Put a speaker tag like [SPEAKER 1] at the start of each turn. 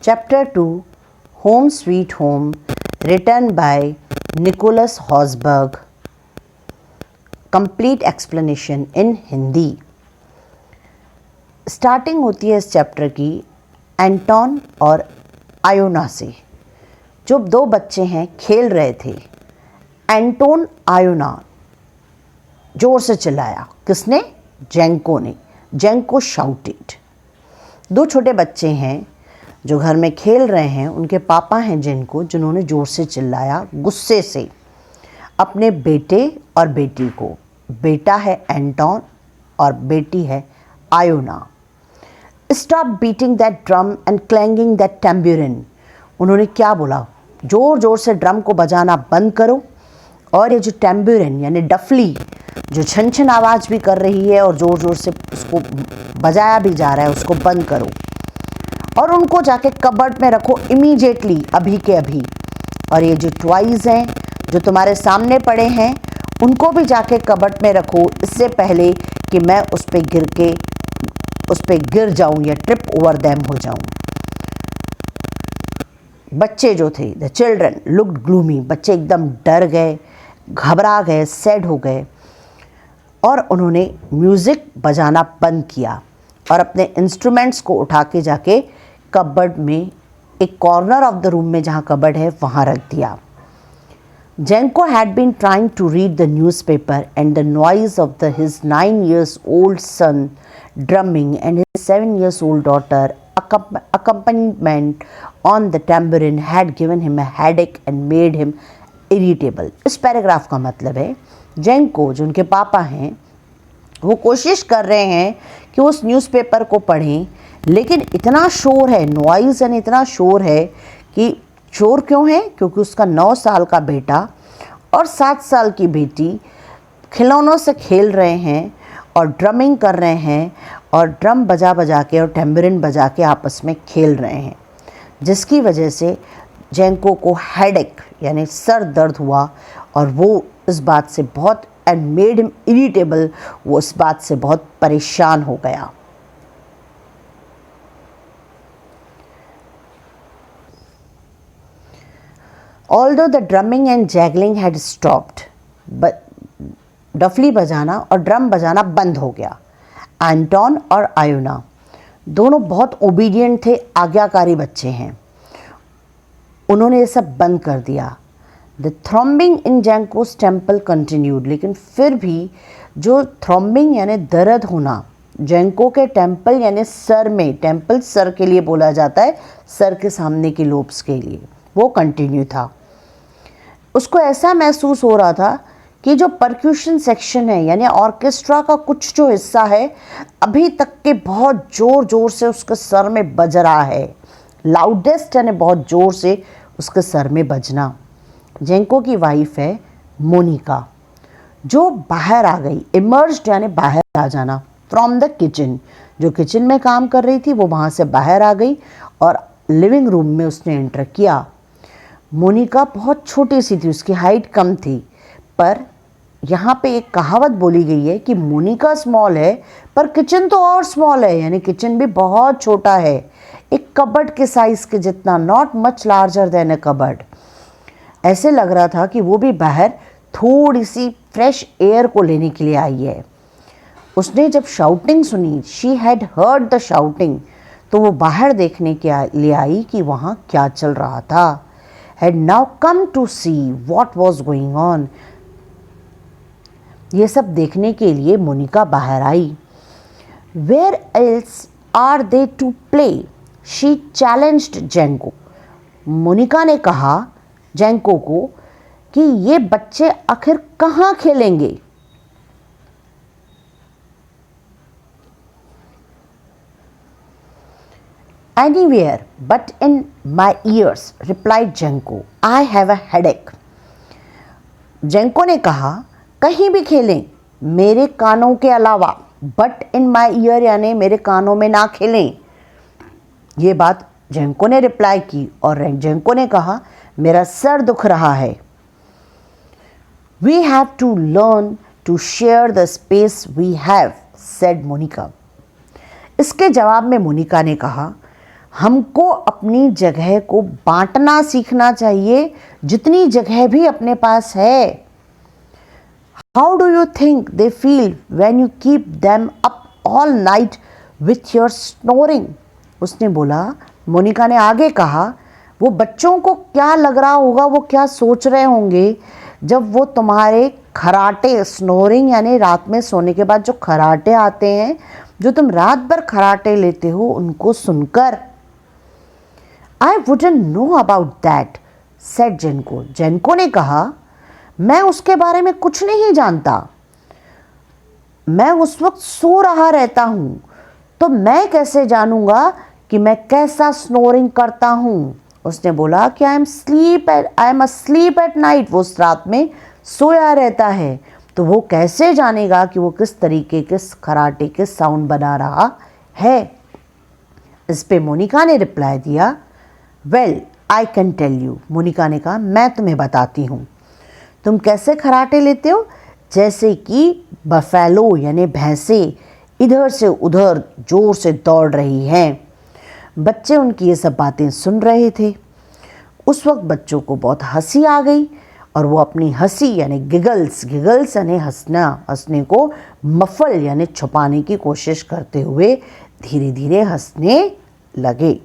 [SPEAKER 1] Chapter 2 Home Sweet Home, written by Nicholas Hosberg. Complete explanation in Hindi. Starting होती है इस chapter की Anton और आयोना से. जो दो बच्चे हैं खेल रहे थे. एंटोन आयोना जोर से चिल्लाया. किसने? जेंको ने. जेंको शाउटेड. दो छोटे बच्चे हैं जो घर में खेल रहे हैं. उनके पापा हैं जेंको, जिन्होंने जोर से चिल्लाया गुस्से से अपने बेटे और बेटी को. बेटा है एंटोन और बेटी है Iona. Stop beating that drum and clanging that tambourine. उन्होंने क्या बोला? जोर जोर से ड्रम को बजाना बंद करो और ये जो टैम्बूरिन यानी डफली जो छन छन आवाज़ भी कर रही है और ज़ोर ज़ोर से उसको बजाया भी जा रहा है, उसको बंद करो. और उनको जाके कबर्ड में रखो इमीडिएटली, अभी के अभी. और ये जो टॉयज़ हैं जो तुम्हारे सामने पड़े हैं, उनको भी जाके कबर्ड में रखो इससे पहले कि मैं उस पे गिर जाऊं या ट्रिप ओवर देम हो जाऊं. बच्चे जो थे, द चिल्ड्रन लुक्ड ग्लूमी. बच्चे एकदम डर गए, घबरा गए, सैड हो गए और उन्होंने म्यूज़िक बजाना बंद किया और अपने इंस्ट्रूमेंट्स को उठा के जाके कबर्ड में, एक कॉर्नर ऑफ द रूम में जहाँ कबर्ड है वहाँ रख दिया. जेंको had been trying to read the newspaper and the noise of his 9-year-old son drumming and his 7-year-old daughter accompaniment on the tambourine had given him a headache and made him irritable. इस paragraph का मतलब है जेंको जो उनके पापा हैं वो कोशिश कर रहे हैं कि उस न्यूज़पेपर को पढ़ें, लेकिन इतना शोर है, नॉइज़ यानी इतना शोर है कि शोर क्यों है? क्योंकि उसका 9 साल का बेटा और 7 साल की बेटी खिलौनों से खेल रहे हैं और ड्रमिंग कर रहे हैं और ड्रम बजा बजा के और टैम्बूरिन बजा के आपस में खेल रहे हैं, जिसकी वजह से जेंको को हेडेक यानी सर दर्द हुआ और वो इस बात से बहुत एंड मेड हिम इरिटेबल. वो इस बात से बहुत परेशान हो गया. Although the drumming and juggling had stopped, but डफली बजाना और ड्रम बजाना बंद हो गया. एंटोन और आयोना दोनों बहुत ओबीडियंट थे, आज्ञाकारी बच्चे हैं. उन्होंने ये सब बंद कर दिया. The throbbing in Jenko's temple continued. लेकिन फिर भी जो थ्रॉम्बिंग यानी दर्द होना जेंको के टेम्पल यानी सर में, टेम्पल सर के लिए बोला जाता है, सर के सामने के लोब्स के लिए, वो कंटिन्यू था. उसको ऐसा महसूस हो रहा था कि जो परक्यूशन सेक्शन है यानी ऑर्केस्ट्रा का कुछ जो हिस्सा है अभी तक के बहुत ज़ोर ज़ोर से उसके सर में बज रहा है. लाउडेस्ट यानी बहुत ज़ोर से उसके सर में बजना. जेंको की वाइफ है मोनिका, जो बाहर आ गई. इमर्ज्ड यानी बाहर आ जाना. फ्रॉम द किचन, जो किचन में काम कर रही थी वो वहाँ से बाहर आ गई और लिविंग रूम में उसने एंटर किया. मोनिका बहुत छोटी सी थी, उसकी हाइट कम थी, पर यहाँ पे एक कहावत बोली गई है कि मोनिका स्मॉल है पर किचन तो और स्मॉल है, यानी किचन भी बहुत छोटा है, एक कबर्ड के साइज़ के जितना, not much larger than a cupboard. ऐसे लग रहा था कि वो भी बाहर थोड़ी सी फ्रेश एयर को लेने के लिए आई है. उसने जब शाउटिंग सुनी, she had heard the shouting, तो वो बाहर देखने के लिए आई कि वहाँ क्या चल रहा था. Had now come to see what was going on. ये सब देखने के लिए मोनिका बाहर आई. Where else are they to play, she challenged Jenko. Monica ने कहा जेंको को कि ये बच्चे आखिर कहाँ खेलेंगे. Anywhere but in my ears, replied जेंको. I have a headache. जेंको ने कहा कहीं भी खेलें मेरे कानों के अलावा. बट इन माई ईयर यानी मेरे कानों में ना खेलें. ये बात जेंको ने रिप्लाई की और जेंको ने कहा मेरा सर दुख रहा है. We have to learn to share the space we have, said Monika. इसके जवाब में मोनिका ने कहा हमको अपनी जगह को बांटना सीखना चाहिए, जितनी जगह भी अपने पास है। How do you think they feel when you keep them up all night with your snoring? उसने बोला, मोनिका ने आगे कहा, वो बच्चों को क्या लग रहा होगा, वो क्या सोच रहे होंगे जब वो तुम्हारे खराटे, स्नोरिंग यानी रात में सोने के बाद जो खराटे आते हैं, जो तुम रात भर खराटे लेते हो, उनको सुनकर। I wouldn't know about that, said जेनको। जेनको ने कहा, मैं उसके बारे में कुछ नहीं जानता, मैं उस वक्त सो रहा रहता हूं, तो मैं कैसे जानूंगा कि मैं कैसा स्नोरिंग करता हूं। उसने बोला कि I am asleep at night, वो उस रात में सोया रहता है, तो वो कैसे जानेगा कि वो किस तरीके के खराटे के साउंड बना रहा है। इस पे मोनिका ने रिप्लाई दिया, well I can tell you. Monika ने कहा, मैं तुम्हें बताती हूँ। तुम कैसे खराटे लेते हो? जैसे कि बफेलो यानी भैंसे इधर से उधर जोर से दौड़ रही हैं। बच्चे उनकी ये सब बातें सुन रहे थे। उस वक्त बच्चों को बहुत हंसी आ गई और वो अपनी हंसी यानी गिगल्स यानी हंसने को मफल यानी छुपाने की कोशिश करते हुए धीरे धीरे हंसने लगे।